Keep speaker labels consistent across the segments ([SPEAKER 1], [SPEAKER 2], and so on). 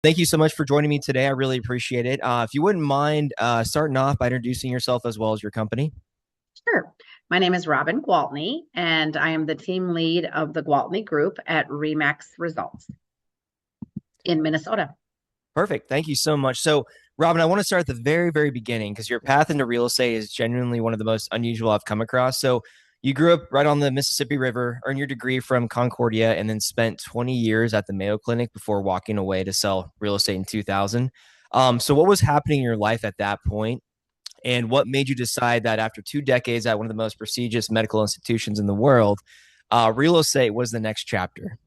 [SPEAKER 1] Thank you so much for joining me today. I really appreciate it. If you wouldn't mind starting off by introducing yourself as well as your company.
[SPEAKER 2] Sure. My name is Robin Gwaltney, and I am the team lead of the Gwaltney Group at Remax Results in Minnesota.
[SPEAKER 1] Perfect. Thank you so much. So, Robin, I want to start at the very, very beginning because your path into real estate is genuinely one of the most unusual I've come across. So, you grew up right on the Mississippi River, earned your degree from Concordia, and then spent 20 years at the Mayo Clinic before walking away to sell real estate in 2000. So, what was happening in your life at that point? And what made you decide that after 2 decades at one of the most prestigious medical institutions in the world, real estate was the next chapter?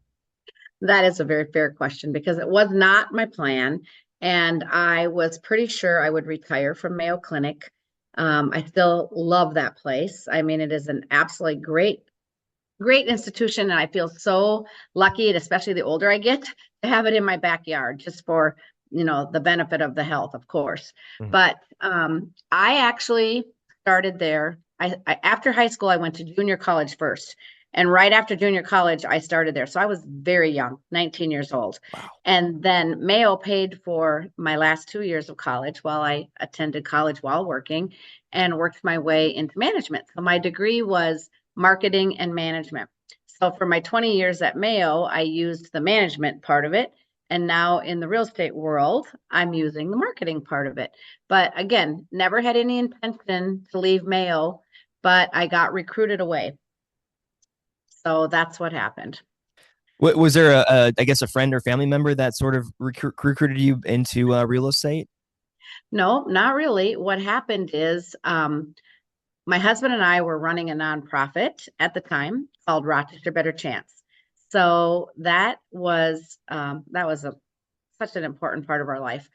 [SPEAKER 2] That is a very fair question because it was not my plan. And I was pretty sure I would retire from Mayo Clinic. I still love that place. I mean, it is an absolutely great institution. And I feel so lucky, and especially the older I get, to have it in my backyard just for, the benefit of the health, of course.
[SPEAKER 1] Mhm.
[SPEAKER 2] But I actually started there. After high school, I went to junior college first. And right after junior college, I started there. So I was very young, 19 years old.
[SPEAKER 1] Wow.
[SPEAKER 2] And then Mayo paid for my last 2 years of college while I attended college while working and worked my way into management. So my degree was marketing and management. So for my 20 years at Mayo, I used the management part of it. And now in the real estate world, I'm using the marketing part of it. But again, never had any intention to leave Mayo, but I got recruited away. So that's what happened.
[SPEAKER 1] Was there I guess, a friend or family member that sort of recruited you into real estate?
[SPEAKER 2] No, not really. What happened is my husband and I were running a nonprofit at the time called Rochester Better Chance. So that was such an important part of our life.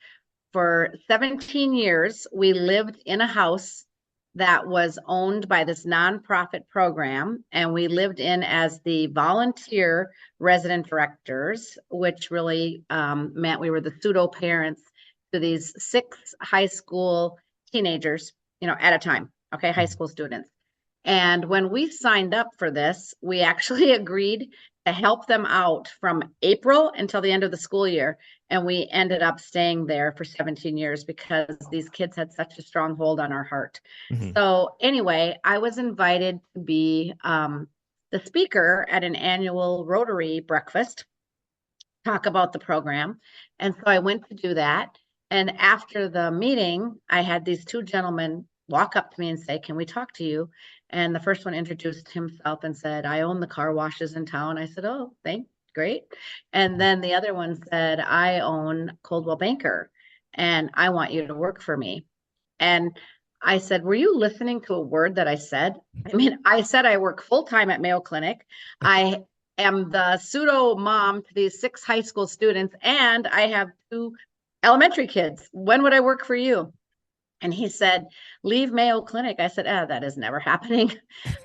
[SPEAKER 2] For 17 years, we lived in a house that was owned by this nonprofit program, and we lived in as the volunteer resident directors, which really meant we were the pseudo parents to these six high school teenagers, at a time. Okay, high
[SPEAKER 1] Mhm.
[SPEAKER 2] school students. And when we signed up for this, we actually agreed to help them out from April until the end of the school year. And we ended up staying there for 17 years because these kids had such a strong hold on our heart.
[SPEAKER 1] Mhm.
[SPEAKER 2] So, anyway, I was invited to be the speaker at an annual Rotary breakfast, talk about the program. And so I went to do that. And after the meeting, I had these two gentlemen walk up to me and say, "Can we talk to you?" And the first one introduced himself and said, "I own the car washes in town." I said, "Oh, great." And then the other one said, "I own Coldwell Banker and I want you to work for me." And I said, "Were you listening to a word that I said?" I mean, I said I work full time at Mayo Clinic. I am the pseudo mom to these six high school students, and I have two elementary kids. When would I work for you? And he said, "Leave Mayo Clinic." I said, that is never happening.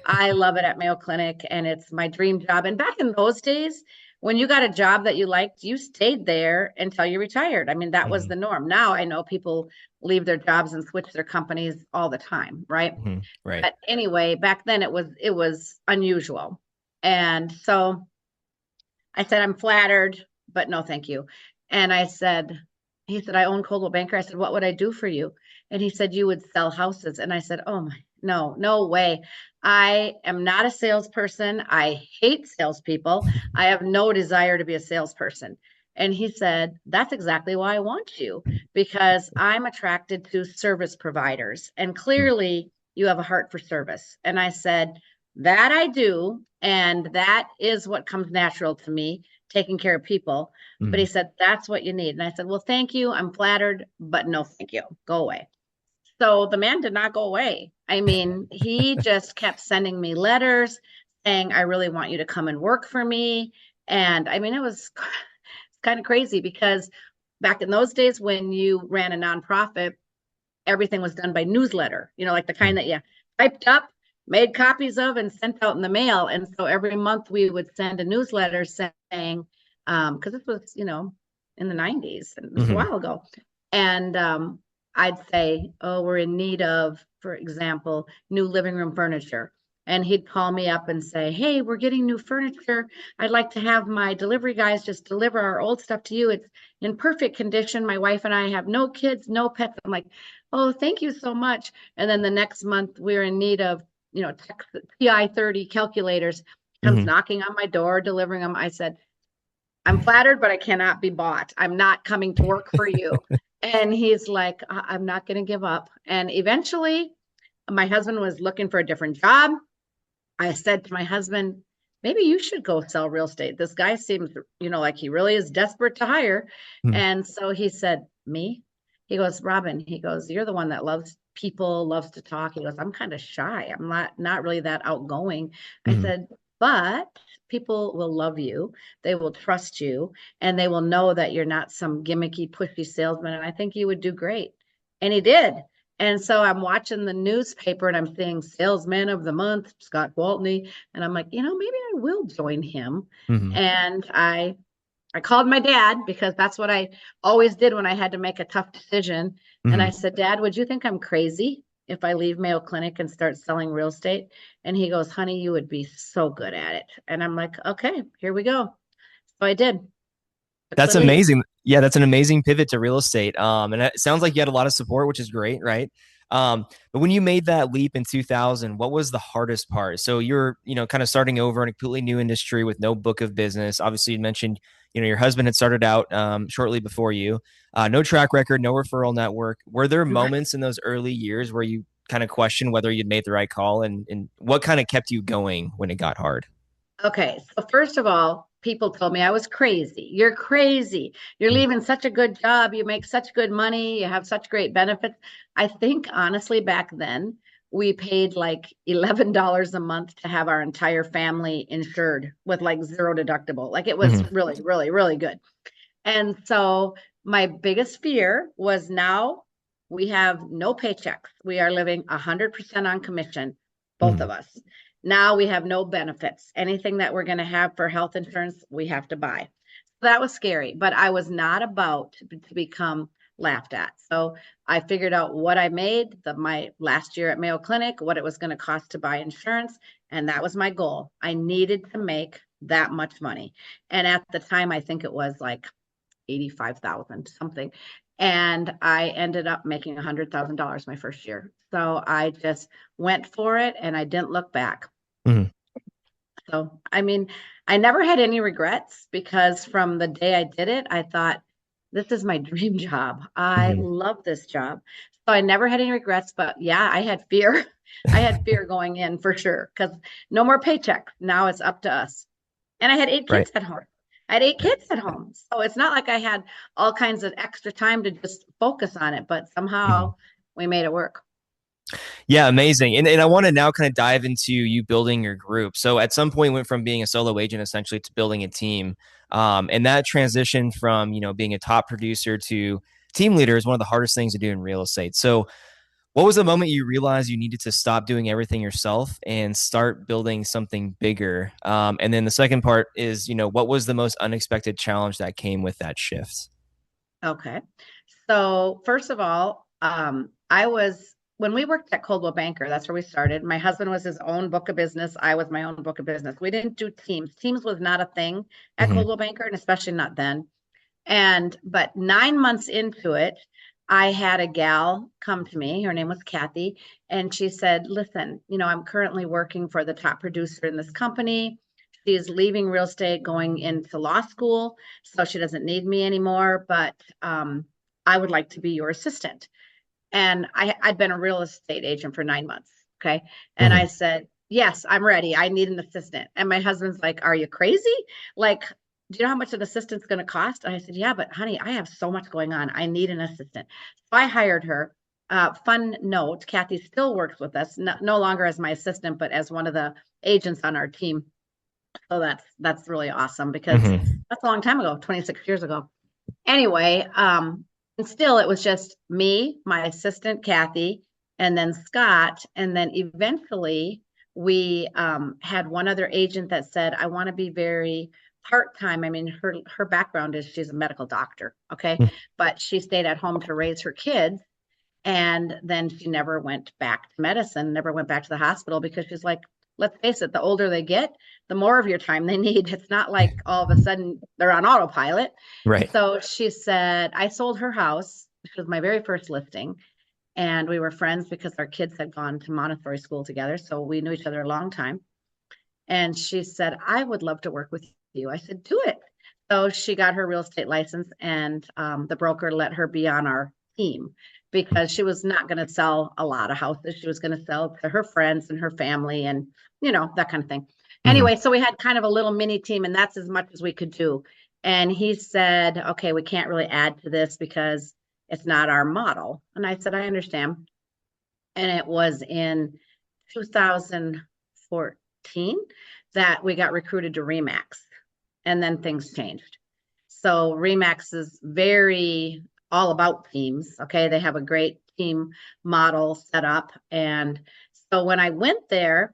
[SPEAKER 2] I love it at Mayo Clinic and it's my dream job. And back in those days, when you got a job that you liked, you stayed there until you retired. I mean, that was
[SPEAKER 1] Mhm.
[SPEAKER 2] the norm. Now I know people leave their jobs and switch their companies all the time, right?
[SPEAKER 1] Mhm. Right.
[SPEAKER 2] But anyway, back then it was unusual. And so I said, "I'm flattered, but no, thank you." And he said, "I own Coldwell Banker." I said, "What would I do for you?" And he said, "You would sell houses." And I said, "Oh my, no, no way. I am not a salesperson. I hate salespeople. I have no desire to be a salesperson." And he said, "That's exactly why I want you, because I'm attracted to service providers. And clearly you have a heart for service." And I said, "That I do. And that is what comes natural to me, taking care of people." But
[SPEAKER 1] Mhm.
[SPEAKER 2] he said, "That's what you need." And I said, "Well, thank you. I'm flattered, but no, thank you. Go away." So the man did not go away. I mean, he just kept sending me letters saying, "I really want you to come and work for me." And I mean, it was kind of crazy because back in those days when you ran a nonprofit, everything was done by newsletter, like the kind
[SPEAKER 1] Mhm.
[SPEAKER 2] that you typed up, made copies of, and sent out in the mail. And so every month we would send a newsletter saying, because this was, in the 90s, and it was a
[SPEAKER 1] Mhm.
[SPEAKER 2] while ago. And I'd say, "Oh, we're in need of, for example, new living room furniture." And he'd call me up and say, "Hey, we're getting new furniture. I'd like to have my delivery guys just deliver our old stuff to you. It's in perfect condition. My wife and I have no kids, no pets." I'm like, "Oh, thank you so much." And then the next month, we're in need of, TI 30 calculators. Comes
[SPEAKER 1] Hmm.
[SPEAKER 2] knocking on my door, delivering them. I said, "I'm flattered, but I cannot be bought. I'm not coming to work for you." And he's like, "I'm not going to give up." And eventually, my husband was looking for a different job. I said to my husband, "Maybe you should go sell real estate. This guy seems, like he really is desperate to hire." And so he said, "Me?" He goes, "Robin," he goes, "you're the one that loves people, loves to talk." He goes, "I'm kind of shy. I'm not really that outgoing." I
[SPEAKER 1] Hmm.
[SPEAKER 2] said, "But people will love you. They will trust you, and they will know that you're not some gimmicky, pushy salesman. And I think you would do great." And he did. And so I'm watching the newspaper and I'm seeing salesman of the month, Scott Gwaltney. And I'm like, maybe I will join him.
[SPEAKER 1] Hmm.
[SPEAKER 2] And I called my dad because that's what I always did when I had to make a tough decision. And I
[SPEAKER 1] Hmm.
[SPEAKER 2] said, "Dad, would you think I'm crazy if I leave Mayo Clinic and start selling real estate?" And he goes, "Honey, you would be so good at it." And I'm like, "Okay, here we go." So I did. Took the
[SPEAKER 1] That's
[SPEAKER 2] leap.
[SPEAKER 1] amazing. Yeah, that's an amazing pivot to real estate. And it sounds like you had a lot of support, which is great, right? But when you made that leap in 2000, what was the hardest part? So you're, kind of starting over in a completely new industry with no book of business. Obviously, you mentioned, your husband had started out shortly before you. No track record, no referral network. Were there
[SPEAKER 2] Right.
[SPEAKER 1] moments in those early years where you kind of questioned whether you'd made the right call, and what kind of kept you going when it got hard?
[SPEAKER 2] Okay, so first of all, people told me I was crazy. "You're crazy. You're leaving such a good job. You make such good money. You have such great benefits." I think honestly, back then, we paid like $11 a month to have our entire family insured with like zero deductible. Like it was
[SPEAKER 1] Mm-hmm.
[SPEAKER 2] really, really, really good. And so my biggest fear was now we have no paychecks. We are living 100% on commission, both
[SPEAKER 1] Mm-hmm.
[SPEAKER 2] of us. Now we have no benefits. Anything that we're going to have for health insurance, we have to buy. That was scary, but I was not about to become laughed at. So I figured out what I made my last year at Mayo Clinic, what it was going to cost to buy insurance, and that was my goal. I needed to make that much money. And at the time, I think it was like 85,000 something. And I ended up making $100,000 my first year. So I just went for it and I didn't look back.
[SPEAKER 1] Mm-hmm.
[SPEAKER 2] So, I mean, I never had any regrets because from the day I did it, I thought, this is my dream job. I
[SPEAKER 1] Mm-hmm.
[SPEAKER 2] love this job. So I never had any regrets, but yeah, I had fear. I had fear going in for sure because no more paycheck. Now it's up to us. And I had eight
[SPEAKER 1] Right.
[SPEAKER 2] kids at home. I had eight kids at home. So it's not like I had all kinds of extra time to just focus on it, but
[SPEAKER 1] Mm-hmm.
[SPEAKER 2] somehow we made it work.
[SPEAKER 1] Yeah, amazing. And I want to now kind of dive into you building your group. So at some point went from being a solo agent essentially to building a team. And that transition from, being a top producer to team leader is one of the hardest things to do in real estate. So what was the moment you realized you needed to stop doing everything yourself and start building something bigger? And then the second part is, what was the most unexpected challenge that came with that shift?
[SPEAKER 2] Okay. So first of all, I was when we worked at Coldwell Banker, that's where we started. My husband was his own book of business. I was my own book of business. We didn't do teams. Teams was not a thing at
[SPEAKER 1] Hmm.
[SPEAKER 2] Coldwell Banker, and especially not then. But 9 months into it, I had a gal come to me. Her name was Kathy. And she said, "Listen, I'm currently working for the top producer in this company. She's leaving real estate, going into law school. So she doesn't need me anymore. But I would like to be your assistant." And I'd been a real estate agent for 9 months. Okay. And
[SPEAKER 1] Hmm.
[SPEAKER 2] I said, "Yes, I'm ready. I need an assistant." And my husband's like, "Are you crazy? Like, do you know how much an assistant's going to cost?" And I said, "Yeah, but honey, I have so much going on. I need an assistant." So I hired her. Fun note, Kathy still works with us, no longer as my assistant, but as one of the agents on our team. So that's really awesome because
[SPEAKER 1] Hmm.
[SPEAKER 2] that's a long time ago, 26 years ago. Anyway, and still it was just me, my assistant Kathy, and then Scott, and then eventually we had one other agent that said, "I want to be very part-time." I mean, her background is she's a medical doctor, okay, but she stayed at home to raise her kids, and then she never went back to medicine, never went back to the hospital because she's like, let's face it, the older they get, the more of your time they need. It's not like all of a sudden they're on autopilot.
[SPEAKER 1] Right.
[SPEAKER 2] So she said, I sold her house, which was my very first listing. And we were friends because our kids had gone to Montessori school together. So we knew each other a long time. And she said, I would love to work with you. I said, do it. So she got her real estate license, and the broker let her be on our team because she was not going to sell a lot of houses. She was going to sell to her friends and her family and, that kind of thing.
[SPEAKER 1] Hmm.
[SPEAKER 2] Anyway, so we had kind of a little mini team, and that's as much as we could do. And he said, okay, we can't really add to this because it's not our model. And I said, I understand. And it was in 2014 that we got recruited to Remax, and then things changed. So Remax is very all about teams. Okay. They have a great team model set up. And so when I went there,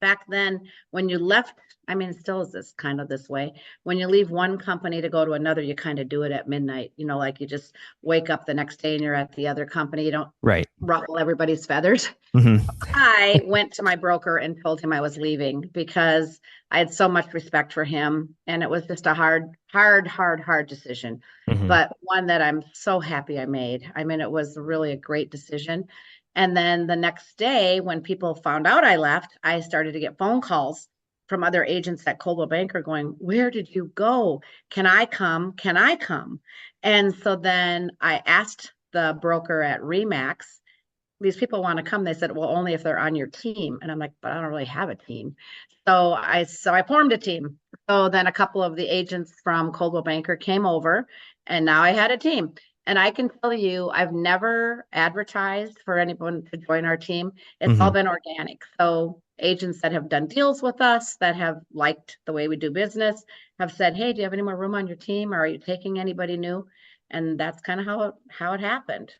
[SPEAKER 2] back then, when you left, I mean, it still is this kind of this way. When you leave one company to go to another, you kind of do it at midnight. Like you just wake up the next day and you're at the other company. You don't
[SPEAKER 1] Right.
[SPEAKER 2] ruffle everybody's feathers.
[SPEAKER 1] Hmm.
[SPEAKER 2] I went to my broker and told him I was leaving because I had so much respect for him. And it was just a hard decision,
[SPEAKER 1] Hmm.
[SPEAKER 2] but one that I'm so happy I made. I mean, it was really a great decision. And then the next day, when people found out I left, I started to get phone calls from other agents at Coldwell Banker going, where did you go? Can I come? Can I come? And so then I asked the broker at Remax, these people want to come. They said, well, only if they're on your team. And I'm like, but I don't really have a team. So I formed a team. So then a couple of the agents from Coldwell Banker came over, and now I had a team. And I can tell you, I've never advertised for anyone to join our team. It's all
[SPEAKER 1] Hmm.
[SPEAKER 2] been organic. So agents that have done deals with us, that have liked the way we do business, have said, hey, do you have any more room on your team? Or are you taking anybody new? And that's kind of how it happened.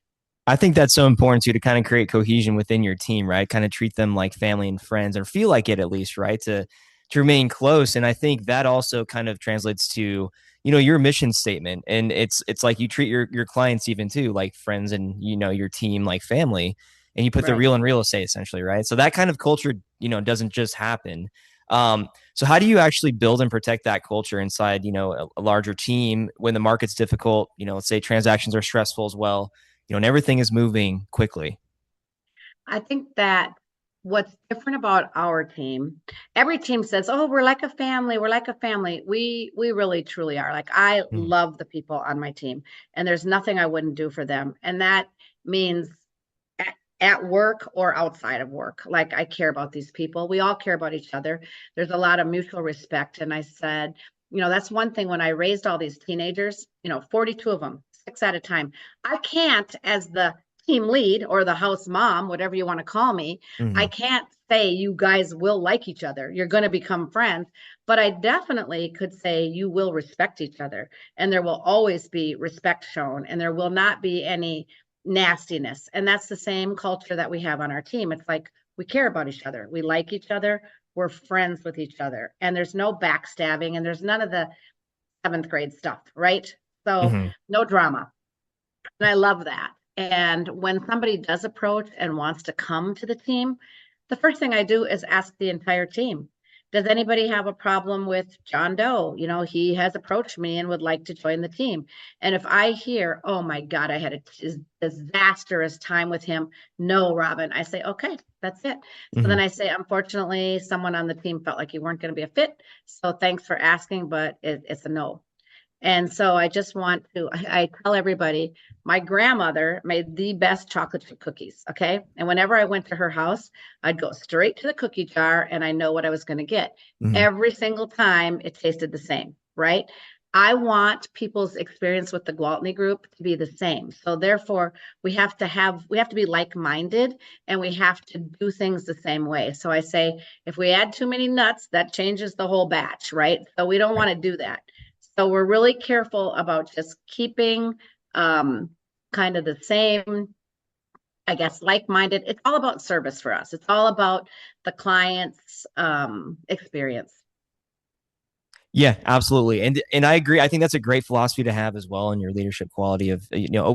[SPEAKER 1] I think that's so important too to kind of create cohesion within your team, right? Kind of treat them like family and friends, or feel like it at least, right? To remain close. And I think that also kind of translates to your mission statement, and it's like you treat your clients even too like friends, and your team like family, and you put the
[SPEAKER 2] Right.
[SPEAKER 1] real in real estate essentially, right? So that kind of culture doesn't just happen. So how do you actually build and protect that culture inside a larger team when the market's difficult? Let's say transactions are stressful as well, and everything is moving quickly.
[SPEAKER 2] I think that what's different about our team, every team says, "Oh, we're like a family. We're like a family." We really truly are. Like I
[SPEAKER 1] Mm.
[SPEAKER 2] love the people on my team, and there's nothing I wouldn't do for them. And that means at work or outside of work. Like I care about these people. We all care about each other. There's a lot of mutual respect. And I said, that's one thing when I raised all these teenagers, 42 of them, six at a time. I can't, as the team lead or the house mom, whatever you want to call me, I
[SPEAKER 1] Hmm.
[SPEAKER 2] can't say you guys will like each other. You're going to become friends. But I definitely could say you will respect each other. And there will always be respect shown. And there will not be any nastiness. And that's the same culture that we have on our team. It's like we care about each other. We like each other. We're friends with each other. And there's no backstabbing and there's none of the seventh grade stuff, right? So
[SPEAKER 1] Hmm.
[SPEAKER 2] no drama. And I love that. And when somebody does approach and wants to come to the team, the first thing I do is ask the entire team, does anybody have a problem with John Doe? He has approached me and would like to join the team. And if I hear, oh my God, I had a disastrous time with him, no, Robin, I say, okay, that's it. So
[SPEAKER 1] Hmm.
[SPEAKER 2] then I say, unfortunately, someone on the team felt like you weren't going to be a fit. So thanks for asking, but it's a no. And so I just want to, I tell everybody, my grandmother made the best chocolate chip cookies. Okay. And whenever I went to her house, I'd go straight to the cookie jar and I know what I was going to get.
[SPEAKER 1] Hmm.
[SPEAKER 2] Every single time it tasted the same, right? I want people's experience with the Gwaltney Group to be the same. So therefore, we have to be like-minded and we have to do things the same way. So I say, if we add too many nuts, that changes the whole batch, right? So we don't want
[SPEAKER 1] Right.
[SPEAKER 2] to do that. So we're really careful about just keeping um, kind of the same, I guess, like-minded. It's all about service for us. It's all about the client's experience.
[SPEAKER 1] Yeah, absolutely. And I agree. I think that's a great philosophy to have as well in your leadership quality of,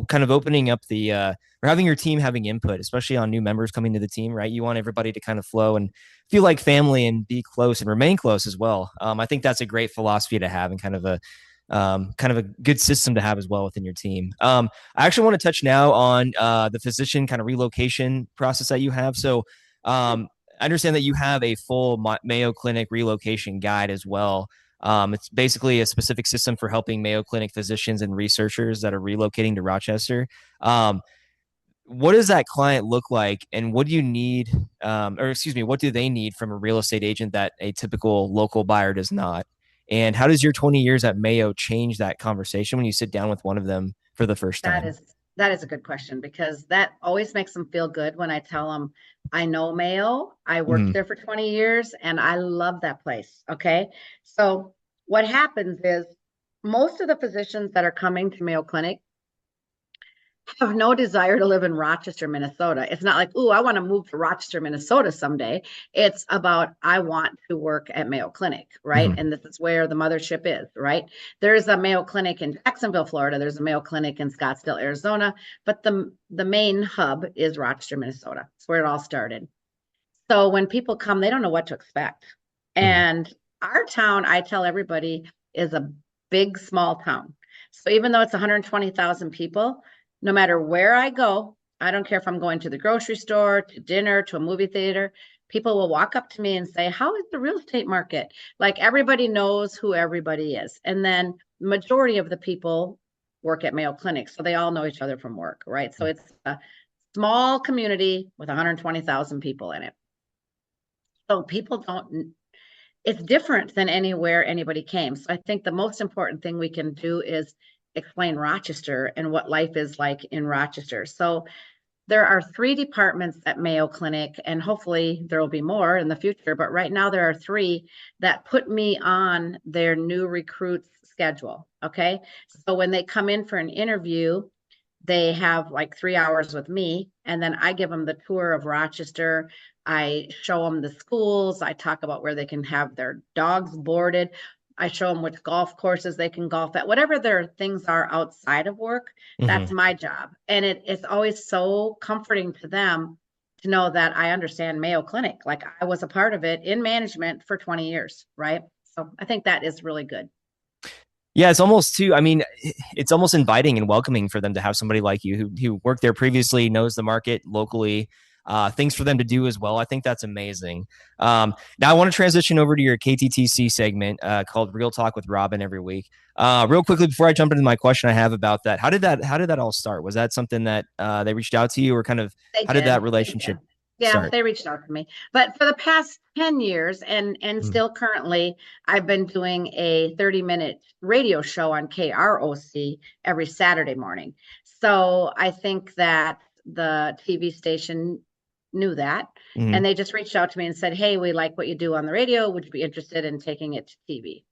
[SPEAKER 1] kind of opening up or having your team having input, especially on new members coming to the team, right? You want everybody to kind of flow and feel like family and be close and remain close as well. I think that's a great philosophy to have and kind of a good system to have as well within your team. I actually want to touch now on the physician kind of relocation process that you have. So, I understand that you have a full Mayo Clinic relocation guide as well. It's basically a specific system for helping Mayo Clinic physicians and researchers that are relocating to Rochester. Um, what does that client look like, and what do you need, or excuse me, what do they need from a real estate agent that a typical local buyer does not? And how does your 20 years at Mayo change that conversation when you sit down with one of them for the first
[SPEAKER 2] That
[SPEAKER 1] time?
[SPEAKER 2] is that is a good question because that always makes them feel good when I tell them I know Mayo, I worked
[SPEAKER 1] Mm-hmm.
[SPEAKER 2] there for 20 years and I love that place. Okay. So what happens is most of the physicians that are coming to Mayo Clinic have no desire to live in Rochester, Minnesota. It's not like, oh, I want to move to Rochester, Minnesota someday. It's about, I want to work at Mayo Clinic, right?
[SPEAKER 1] Mm-hmm.
[SPEAKER 2] And this is where the mothership is, right? There's a Mayo Clinic in Jacksonville, Florida. There's a Mayo Clinic in Scottsdale, Arizona. But the main hub is Rochester, Minnesota. It's where it all started. So when people come, they don't know what to expect.
[SPEAKER 1] Mm-hmm.
[SPEAKER 2] And our town, I tell everybody, is a big, small town. So even though it's 120,000 people, no matter where I go, I don't care if I'm going to the grocery store, to dinner, to a movie theater, people will walk up to me and say, how is the real estate market? Like everybody knows who everybody is. And then the majority of the people work at Mayo Clinic. So they all know each other from work, right? So it's a small community with 120,000 people in it. So people don't, it's different than anywhere anybody came. So I think the most important thing we can do is explain Rochester and what life is like in Rochester. So there are 3 departments at Mayo Clinic, and hopefully there will be more in the future. But right now, there are 3 that put me on their new recruits schedule. Okay. So when they come in for an interview, they have like 3 hours with me, and then I give them the tour of Rochester. I show them the schools. I talk about where they can have their dogs boarded. I show them which golf courses they can golf at, whatever their things are outside of work.
[SPEAKER 1] Mm-hmm.
[SPEAKER 2] That's my job. And it's always so comforting to them to know that I understand Mayo Clinic. Like I was a part of it in management for 20 years, right? So I think that is really good.
[SPEAKER 1] Yeah, it's almost too. I mean, it's almost inviting and welcoming for them to have somebody like you who worked there previously, knows the market locally, things for them to do as well. I think that's amazing. Now, I want to transition over to your KTTC segment called Real Talk with Robin every week. Real quickly before I jump into my question I have about that, how did that all start? Was that something that they reached out to you, or kind of
[SPEAKER 2] They
[SPEAKER 1] how did
[SPEAKER 2] did.
[SPEAKER 1] that
[SPEAKER 2] They
[SPEAKER 1] relationship
[SPEAKER 2] did. Yeah,
[SPEAKER 1] start?
[SPEAKER 2] they reached out to me. But for the past 10 years and
[SPEAKER 1] Mm,
[SPEAKER 2] still currently, I've been doing a 30-minute radio show on KROC every Saturday morning. So I think that the TV station knew that,
[SPEAKER 1] mm.
[SPEAKER 2] and they just reached out to me and said, "Hey, we like what you do on the radio. Would you be interested in taking it to TV?"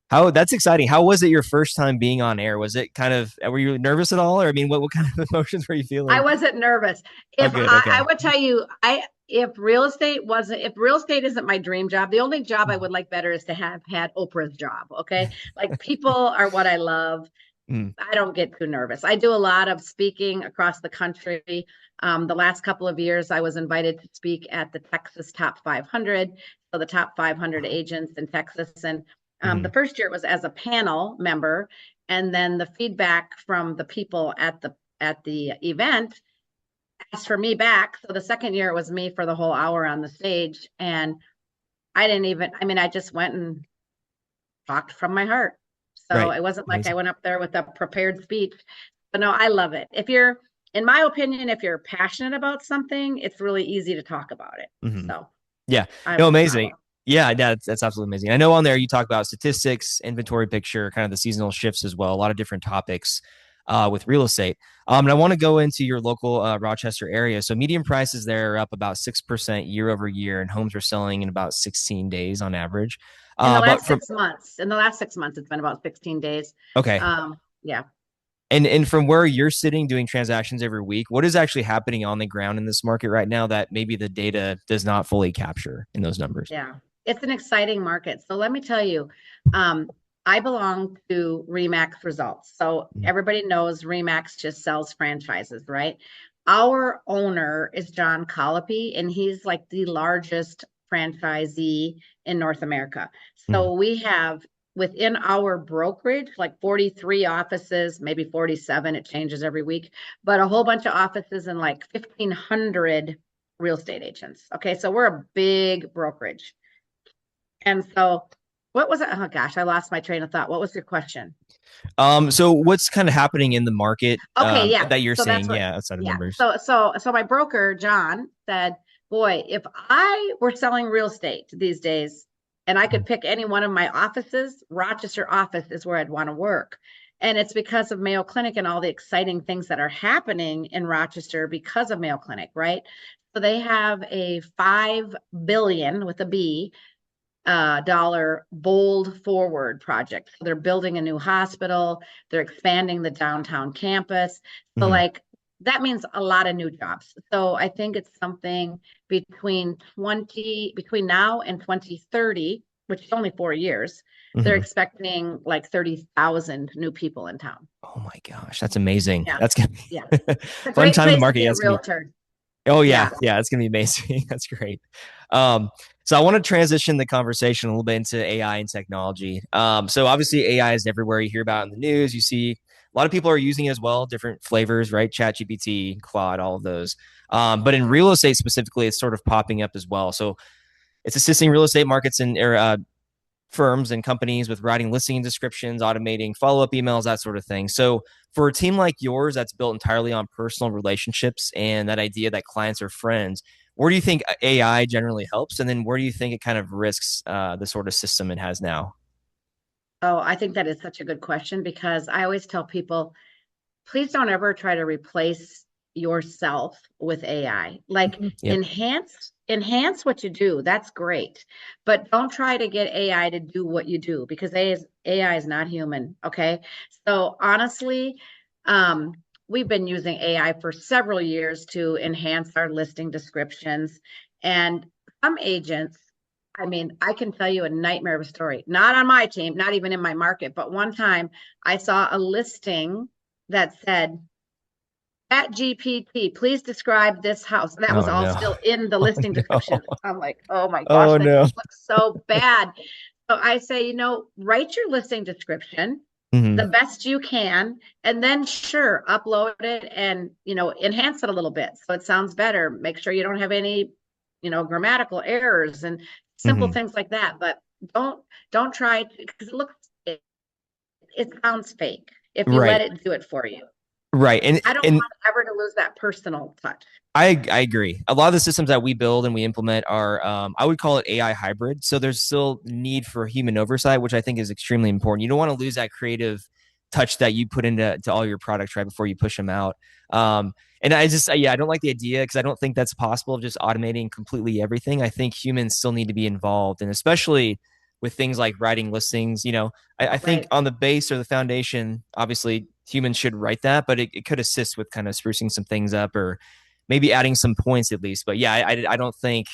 [SPEAKER 1] How that's exciting. How was it your first time being on air? Was it kind of were you nervous at all? Or I mean, what kind of emotions were you
[SPEAKER 2] I
[SPEAKER 1] feeling?
[SPEAKER 2] wasn't nervous.
[SPEAKER 1] Oh,
[SPEAKER 2] If
[SPEAKER 1] good.
[SPEAKER 2] I
[SPEAKER 1] Okay.
[SPEAKER 2] would tell you, if real estate isn't my dream job, the only job I would like better is to have had Oprah's job. Okay. Like people are what I love.
[SPEAKER 1] Mm,
[SPEAKER 2] I don't get too nervous. I do a lot of speaking across the country. The last couple of years, I was invited to speak at the Texas Top 500. So the top 500 agents in Texas. And the
[SPEAKER 1] mm,
[SPEAKER 2] first year it was as a panel member. And then the feedback from the people at the event asked for me back. So the second year it was me for the whole hour on the stage. And I didn't even, I mean, I just went and talked from my heart. So
[SPEAKER 1] right.
[SPEAKER 2] it wasn't like I
[SPEAKER 1] Amazing.
[SPEAKER 2] went up there with a prepared speech. But no, I love it. If you're, in my opinion, if you're passionate about something, it's really easy to talk about it.
[SPEAKER 1] Hmm.
[SPEAKER 2] So
[SPEAKER 1] Yeah.
[SPEAKER 2] I
[SPEAKER 1] No,
[SPEAKER 2] would
[SPEAKER 1] amazing.
[SPEAKER 2] follow.
[SPEAKER 1] Yeah, that's absolutely amazing. I know on there you talk about statistics, inventory picture, kind of the seasonal shifts as well. A lot of different topics with real estate. And I want to go into your local Rochester area. So median prices there are up about 6% year over year, and homes are selling in about 16 days on average. But from
[SPEAKER 2] In the last 6 months, it's been about 16 days.
[SPEAKER 1] okay,
[SPEAKER 2] Yeah.
[SPEAKER 1] and from where you're sitting doing transactions every week, what is actually happening on the ground in this market right now that maybe the data does not fully capture in those numbers?
[SPEAKER 2] Yeah. it's an exciting market. So let me tell you, um, I belong to Remax Results. So
[SPEAKER 1] Mhm.
[SPEAKER 2] everybody knows Remax just sells franchises, right? Our owner is John Colopy, and he's like the largest franchisee in North America.
[SPEAKER 1] Mhm.
[SPEAKER 2] So we have within our brokerage, like 43 offices, maybe 47, it changes every week, but a whole bunch of offices and like 1,500 real estate agents. Okay, so we're a big brokerage. And so, what was it? Oh gosh, I lost my train of thought. What was your question?
[SPEAKER 1] So what's kind of happening in the market
[SPEAKER 2] Okay, yeah.
[SPEAKER 1] that you're
[SPEAKER 2] So that's
[SPEAKER 1] seeing?
[SPEAKER 2] what,
[SPEAKER 1] Yeah, outside of
[SPEAKER 2] yeah.
[SPEAKER 1] numbers.
[SPEAKER 2] So my broker, John, said, boy, if I were selling real estate these days and I could
[SPEAKER 1] Mhm.
[SPEAKER 2] pick any one of my offices, Rochester office is where I'd want to work. And it's because of Mayo Clinic and all the exciting things that are happening in Rochester because of Mayo Clinic, right? So they have a 5 billion with a B dollar bold forward project. So they're building a new hospital, they're expanding the downtown campus. So
[SPEAKER 1] Mhm.
[SPEAKER 2] like that means a lot of new jobs. So I think it's something between now and 2030, which is only 4 years, they're
[SPEAKER 1] Mhm.
[SPEAKER 2] expecting like 30,000 new people in town.
[SPEAKER 1] Oh my gosh, that's amazing.
[SPEAKER 2] Yeah.
[SPEAKER 1] That's gonna
[SPEAKER 2] Yeah.
[SPEAKER 1] be
[SPEAKER 2] It's a
[SPEAKER 1] fun
[SPEAKER 2] great
[SPEAKER 1] time in the
[SPEAKER 2] place to
[SPEAKER 1] market.
[SPEAKER 2] be
[SPEAKER 1] Yeah,
[SPEAKER 2] a
[SPEAKER 1] it's gonna be.
[SPEAKER 2] realtor.
[SPEAKER 1] Oh yeah,
[SPEAKER 2] Yeah.
[SPEAKER 1] yeah, it's gonna be amazing. That's great. Um, so I want to transition the conversation a little bit into AI and technology. So obviously AI is everywhere. You hear about it in the news. You see a lot of people are using it as well, different flavors, right? ChatGPT, Claude, all of those. But in real estate specifically, it's sort of popping up as well. So it's assisting real estate markets and firms and companies with writing listing descriptions, automating follow up emails, that sort of thing. So, for a team like yours that's built entirely on personal relationships and that idea that clients are friends, where do you think AI generally helps? And then where do you think it kind of risks the sort of system it has now?
[SPEAKER 2] Oh, I think that is such a good question because I always tell people please don't ever try to replace yourself with AI. Like
[SPEAKER 1] Mhm. Yep.
[SPEAKER 2] enhance what you do. That's great. But don't try to get AI to do what you do because AI is not human. Okay. So honestly, um, we've been using AI for several years to enhance our listing descriptions. And some agents, I mean, I can tell you a nightmare of a story, not on my team, not even in my market, but one time I saw a listing that said, at GPT, please describe this house. That was
[SPEAKER 1] Oh
[SPEAKER 2] all
[SPEAKER 1] no.
[SPEAKER 2] still in the
[SPEAKER 1] Oh
[SPEAKER 2] listing
[SPEAKER 1] no.
[SPEAKER 2] description. I'm like, oh my gosh,
[SPEAKER 1] Oh
[SPEAKER 2] that
[SPEAKER 1] no.
[SPEAKER 2] just looks so bad. So I say, write your listing description the
[SPEAKER 1] Hmm.
[SPEAKER 2] best you can, and then sure, upload it and, enhance it a little bit so it sounds better. Make sure you don't have any, grammatical errors and simple
[SPEAKER 1] Hmm.
[SPEAKER 2] things like that. But don't don't try because it sounds fake if you let
[SPEAKER 1] Right.
[SPEAKER 2] it do it for you.
[SPEAKER 1] Right. And
[SPEAKER 2] I don't
[SPEAKER 1] and
[SPEAKER 2] want ever to lose that personal touch.
[SPEAKER 1] I agree. A lot of the systems that we build and we implement are I would call it AI hybrid. So there's still need for human oversight, which I think is extremely important. You don't want to lose that creative touch that you put into all your products right before you push them out. Um, and I just yeah, I don't like the idea because I don't think that's possible of just automating completely everything. I think humans still need to be involved, and especially with things like writing listings. I think
[SPEAKER 2] Right.
[SPEAKER 1] on the base or the foundation, obviously humans should write that, but it could assist with kind of sprucing some things up or maybe adding some points at least. But yeah, I don't think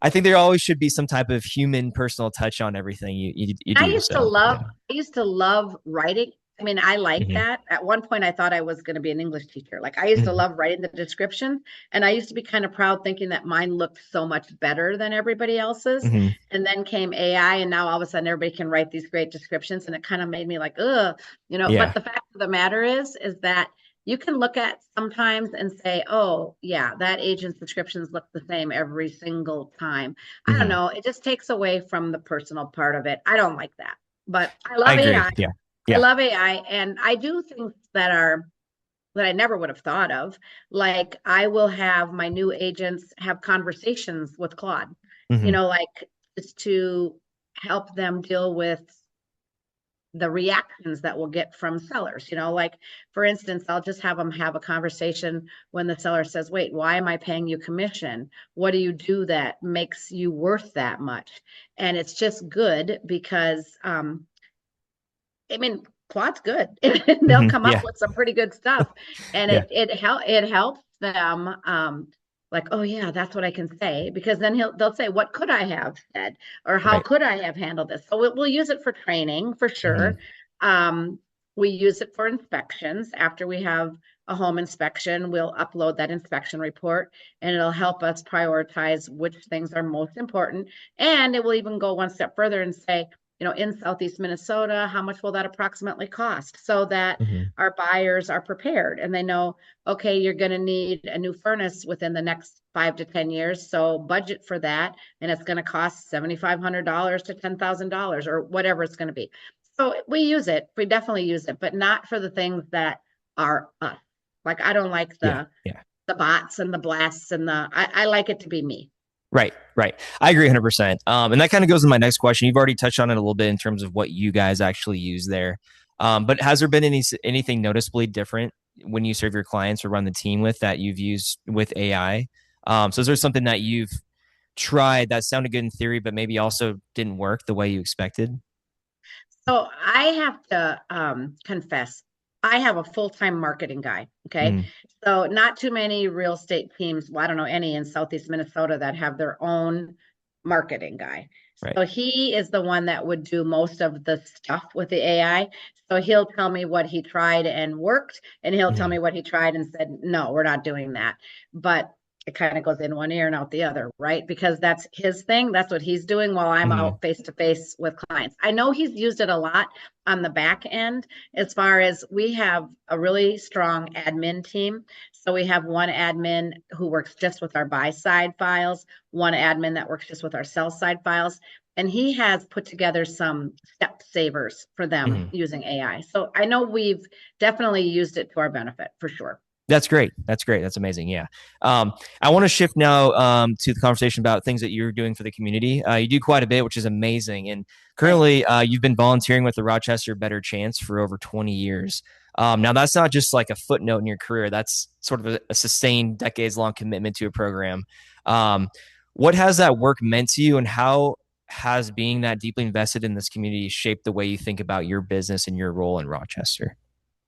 [SPEAKER 1] I think there always should be some type of human personal touch on everything you
[SPEAKER 2] I
[SPEAKER 1] do.
[SPEAKER 2] used to
[SPEAKER 1] So
[SPEAKER 2] love
[SPEAKER 1] yeah.
[SPEAKER 2] I used to love writing. I mean, I like
[SPEAKER 1] Hmm.
[SPEAKER 2] that. At one point I thought I was going to be an English teacher. Like I used to
[SPEAKER 1] Hmm.
[SPEAKER 2] love writing the description and I used to be kind of proud thinking that mine looked so much better than everybody else's.
[SPEAKER 1] Hmm.
[SPEAKER 2] And then came AI and now all of a sudden everybody can write these great descriptions and it kind of made me like, ugh, but
[SPEAKER 1] Yeah.
[SPEAKER 2] the fact of the matter is that you can look at sometimes and say, oh, yeah, that agent's descriptions look the same every single time. I don't
[SPEAKER 1] Hmm.
[SPEAKER 2] know. It just takes away from the personal part of it. I don't like that. But I
[SPEAKER 1] I
[SPEAKER 2] love
[SPEAKER 1] agree.
[SPEAKER 2] AI.
[SPEAKER 1] Yeah.
[SPEAKER 2] I
[SPEAKER 1] Yeah.
[SPEAKER 2] love AI and I do things that I never would have thought of. Like I will have my new agents have conversations with Claude,
[SPEAKER 1] Hmm.
[SPEAKER 2] like just to help them deal with the reactions that we'll get from sellers. Like for instance, I'll just have them have a conversation when the seller says, wait, why am I paying you commission? What do you do that makes you worth that much? And it's just good because I mean, plot's good. They'll
[SPEAKER 1] Hmm.
[SPEAKER 2] come up
[SPEAKER 1] Yeah.
[SPEAKER 2] with some pretty good stuff, and
[SPEAKER 1] Yeah.
[SPEAKER 2] it helps them. like, oh yeah, that's what I can say, because then they'll say, what could I have said, or how
[SPEAKER 1] Right.
[SPEAKER 2] could I have handled this? So we'll use it for training for sure.
[SPEAKER 1] Hmm.
[SPEAKER 2] Um, we use it for inspections. After we have a home inspection, we'll upload that inspection report, and it'll help us prioritize which things are most important. And it will even go one step further and say, in Southeast Minnesota, how much will that approximately cost, so that
[SPEAKER 1] Hmm.
[SPEAKER 2] our buyers are prepared and they know, okay, you're going to need a new furnace within the next 5 to 10 years. So budget for that. And it's going to cost $7,500 to $10,000 or whatever it's going to be. So we use it. We definitely use it, but not for the things that are us. Like, I don't like
[SPEAKER 1] Yeah.
[SPEAKER 2] the
[SPEAKER 1] Yeah.
[SPEAKER 2] bots and the blasts and I like it to be me.
[SPEAKER 1] Right, right. I agree 100%. And that kind of goes to my next question. You've already touched on it a little bit in terms of what you guys actually use there. But has there been anything noticeably different when you serve your clients or run the team with that you've used with AI? So is there something that you've tried that sounded good in theory, but maybe also didn't work the way you expected?
[SPEAKER 2] So I have to confess, I have a full-time marketing guy. Okay.
[SPEAKER 1] Mm,
[SPEAKER 2] So not too many real estate teams, well, I don't know any in Southeast Minnesota that have their own marketing guy.
[SPEAKER 1] right.
[SPEAKER 2] So he is the one that would do most of the stuff with the AI. So he'll tell me what he tried and worked, and he'll tell
[SPEAKER 1] Mm,
[SPEAKER 2] me what he tried and said, no, we're not doing that. But it kind of goes in one ear and out the other, right? Because that's his thing. That's what he's doing while I'm
[SPEAKER 1] mm,
[SPEAKER 2] out face to face with clients. I know he's used it a lot on the back end, as far as we have a really strong admin team. So we have one admin who works just with our buy side files, one admin that works just with our sell side files. And he has put together some step savers for them
[SPEAKER 1] mm.
[SPEAKER 2] using AI. So I know we've definitely used it to our benefit for sure.
[SPEAKER 1] That's great. That's great. That's amazing. Yeah. I want to shift now to the conversation about things that you're doing for the community. You do quite a bit, which is amazing. And
[SPEAKER 2] Thanks.
[SPEAKER 1] currently, you've been volunteering with the Rochester Better Chance for over 20 years. Now, that's not just like a footnote in your career, that's sort of a sustained, decades long commitment to a program. Um, what has that work meant to you, and how has being that deeply invested in this community shaped the way you think about your business and your role in Rochester?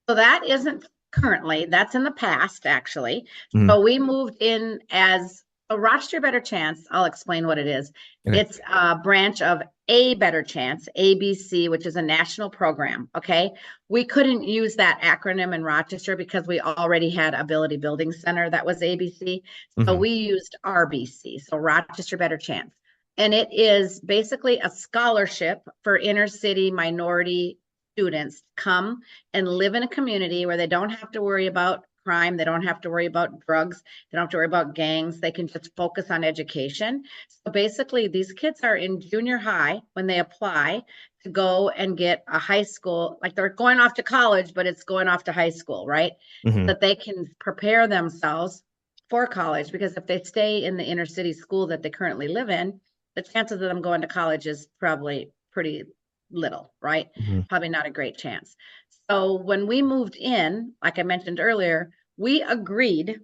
[SPEAKER 2] So that isn't currently, that's in the past, actually.
[SPEAKER 1] Mm,
[SPEAKER 2] So we moved in as a Rochester Better Chance. I'll explain what it is.
[SPEAKER 1] okay.
[SPEAKER 2] It's a branch of A Better Chance, ABC, which is a national program. Okay. We couldn't use that acronym in Rochester because we already had Ability Building Center that was ABC. So
[SPEAKER 1] Hmm.
[SPEAKER 2] we used RBC, so Rochester Better Chance. And it is basically a scholarship for inner city minority students to come and live in a community where they don't have to worry about crime, they don't have to worry about drugs, they don't have to worry about gangs, they can just focus on education. So basically, these kids are in junior high when they apply to go and get a high school, like they're going off to college, but it's going off to high school, right?
[SPEAKER 1] Hmm.
[SPEAKER 2] That they can prepare themselves for college, because if they stay in the inner city school that they currently live in, the chances of them going to college is probably pretty little, right?
[SPEAKER 1] Hmm.
[SPEAKER 2] Probably not a great chance. So when we moved in, like I mentioned earlier, we agreed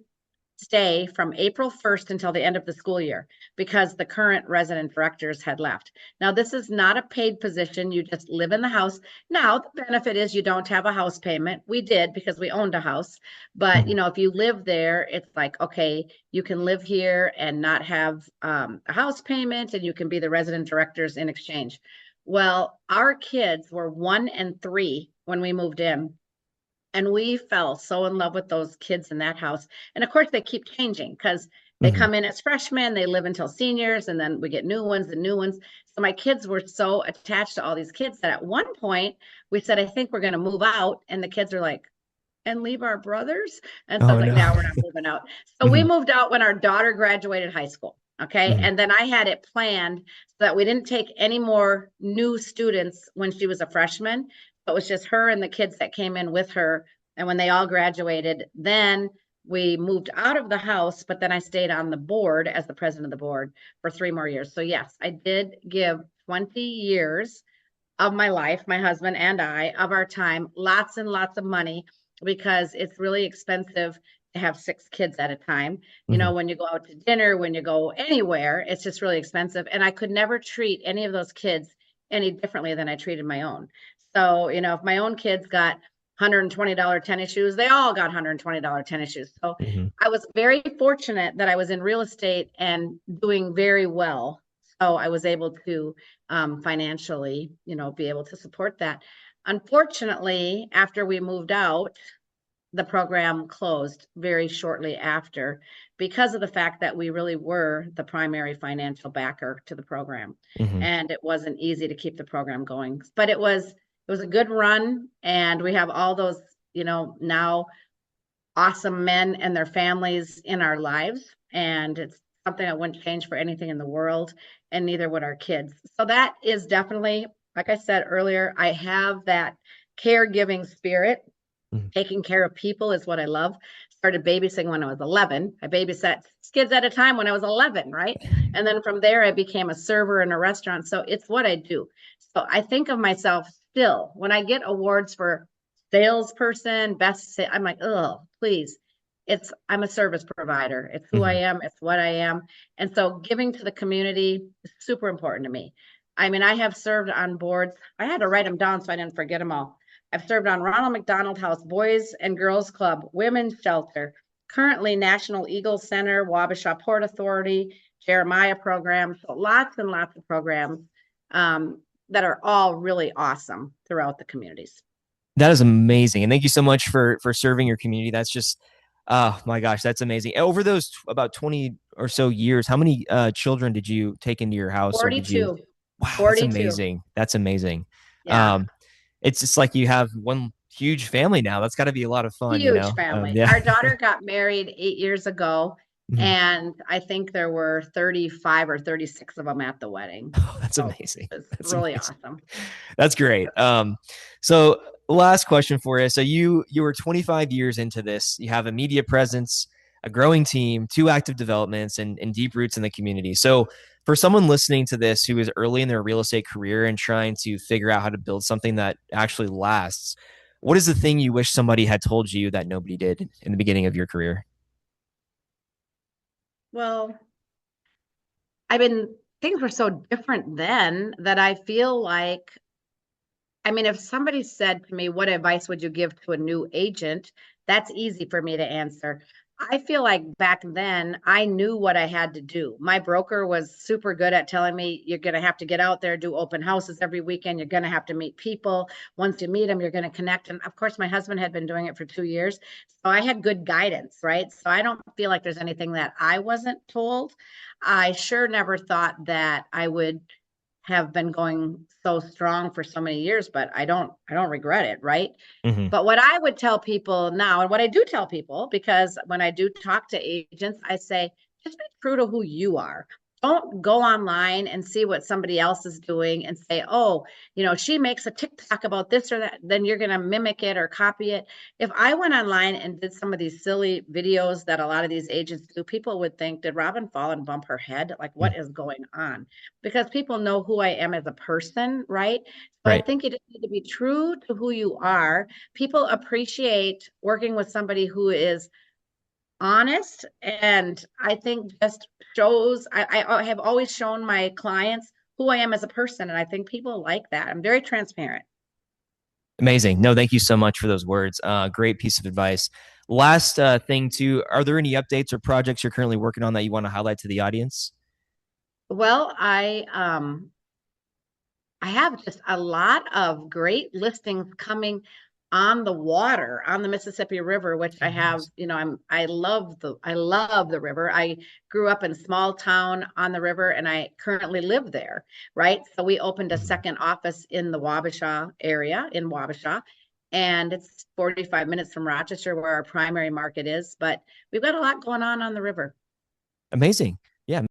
[SPEAKER 2] stay from April 1st until the end of the school year because the current resident directors had left. Now, this is not a paid position. You just live in the house. Now, the benefit is you don't have a house payment. We did because we owned a house. But,
[SPEAKER 1] Hmm.
[SPEAKER 2] if you live there, it's like, okay, you can live here and not have a house payment, and you can be the resident directors in exchange. Well, our kids were 1 and 3 when we moved in, and we fell so in love with those kids in that house. And of course, they keep changing because they
[SPEAKER 1] Hmm.
[SPEAKER 2] come in as freshmen, they live until seniors, and then we get new ones and new ones. So my kids were so attached to all these kids that at one point we said, I think we're going to move out. And the kids are like, and leave our brothers. And so I
[SPEAKER 1] Oh
[SPEAKER 2] was like,
[SPEAKER 1] no.
[SPEAKER 2] now we're not moving out. So we
[SPEAKER 1] Hmm.
[SPEAKER 2] moved out when our daughter graduated high school. Okay.
[SPEAKER 1] Hmm.
[SPEAKER 2] And then I had it planned so that we didn't take any more new students when she was a freshman. It was just her and the kids that came in with her. And when they all graduated, then we moved out of the house, but then I stayed on the board as the president of the board for 3 more years. So yes, I did give 20 years of my life, my husband and I, of our time, lots and lots of money, because it's really expensive to have 6 kids at a time.
[SPEAKER 1] Hmm.
[SPEAKER 2] When you go out to dinner, when you go anywhere, it's just really expensive. And I could never treat any of those kids any differently than I treated my own. So, if my own kids got $120 tennis shoes. They all got $120 tennis shoes. So
[SPEAKER 1] Hmm.
[SPEAKER 2] I was very fortunate that I was in real estate and doing very well. So I was able to financially, be able to support that. Unfortunately, after we moved out, the program closed very shortly after because of the fact that we really were the primary financial backer to the program.
[SPEAKER 1] Hmm.
[SPEAKER 2] And it wasn't easy to keep the program going, but it was a good run. And we have all those, now awesome men and their families in our lives. And it's something I wouldn't change for anything in the world, and neither would our kids. So that is definitely, like I said earlier, I have that caregiving spirit.
[SPEAKER 1] Hmm.
[SPEAKER 2] Taking care of people is what I love. Started babysitting when I was 11. I babysat 6 kids at a time when I was 11, right? And then from there, I became a server in a restaurant. So it's what I do. So I think of myself still when I get awards for salesperson, I'm like, oh, please. I'm a service provider. It's who I
[SPEAKER 1] Hmm.
[SPEAKER 2] am. It's what I am. And so giving to the community is super important to me. I mean, I have served on boards. I had to write them down so I didn't forget them all. I've served on Ronald McDonald House, Boys and Girls Club, Women's Shelter, currently National Eagle Center, Wabasha Port Authority, Jeremiah programs, so lots and lots of programs that are all really awesome throughout the communities.
[SPEAKER 1] That is amazing. And thank you so much for serving your community. That's just, oh my gosh, that's amazing. Over those about 20 or so years, how many children did you take into your house, or did you?
[SPEAKER 2] 42,
[SPEAKER 1] Wow, that's
[SPEAKER 2] 42.
[SPEAKER 1] amazing. That's amazing.
[SPEAKER 2] Yeah.
[SPEAKER 1] Um, it's just like you have one huge family now. That's got to be a lot of fun, you
[SPEAKER 2] Huge
[SPEAKER 1] know?
[SPEAKER 2] family.
[SPEAKER 1] Yeah.
[SPEAKER 2] Our daughter got married 8 years ago,
[SPEAKER 1] Mhm.
[SPEAKER 2] and I think there were 35 or 36 of them at the wedding.
[SPEAKER 1] Oh, that's
[SPEAKER 2] So
[SPEAKER 1] amazing.
[SPEAKER 2] it was
[SPEAKER 1] That's
[SPEAKER 2] really
[SPEAKER 1] amazing.
[SPEAKER 2] awesome.
[SPEAKER 1] That's great. So last question for you. So you were 25 years into this. You have a media presence, a growing team, two active developments, and deep roots in the community. So for someone listening to this who is early in their real estate career and trying to figure out how to build something that actually lasts, what is the thing you wish somebody had told you that nobody did in the beginning of your career?
[SPEAKER 2] Well, I mean, things were so different then that I feel like, I mean, if somebody said to me, what advice would you give to a new agent? That's easy for me to answer. I feel like back then I knew what I had to do. My broker was super good at telling me, you're going to have to get out there, do open houses every weekend. You're going to have to meet people. Once you meet them, you're going to connect. And of course, my husband had been doing it for 2 years. So I had good guidance, right? So I don't feel like there's anything that I wasn't told. I sure never thought that I would have been going so strong for so many years, but I don't regret it, right?
[SPEAKER 1] Hmm.
[SPEAKER 2] But what I would tell people now, and what I do tell people, because when I do talk to agents, I say, just be true to who you are. Don't go online and see what somebody else is doing and say, oh, she makes a TikTok about this or that, then you're going to mimic it or copy it. If I went online and did some of these silly videos that a lot of these agents do, people would think, did Robin fall and bump her head? Like, what is going on? Because people know who I am as a person, right? So I
[SPEAKER 1] Right.
[SPEAKER 2] think you just need to be true to who you are. People appreciate working with somebody who is honest, and I think just shows I have always shown my clients who I am as a person, and I think people like that. I'm very transparent.
[SPEAKER 1] Amazing. No, thank you so much for those words. Great piece of advice. Last thing, too, are there any updates or projects you're currently working on that you want to highlight to the audience?
[SPEAKER 2] Well, I have just a lot of great listings coming on the water on the Mississippi River, which I
[SPEAKER 1] Oh,
[SPEAKER 2] have,
[SPEAKER 1] nice.
[SPEAKER 2] I love the river. I grew up in a small town on the river and I currently live there, right? So we opened a
[SPEAKER 1] Mhm.
[SPEAKER 2] second office in the Wabasha area in Wabasha, and it's 45 minutes from Rochester where our primary market is, but we've got a lot going on the river.
[SPEAKER 1] Amazing. Yeah.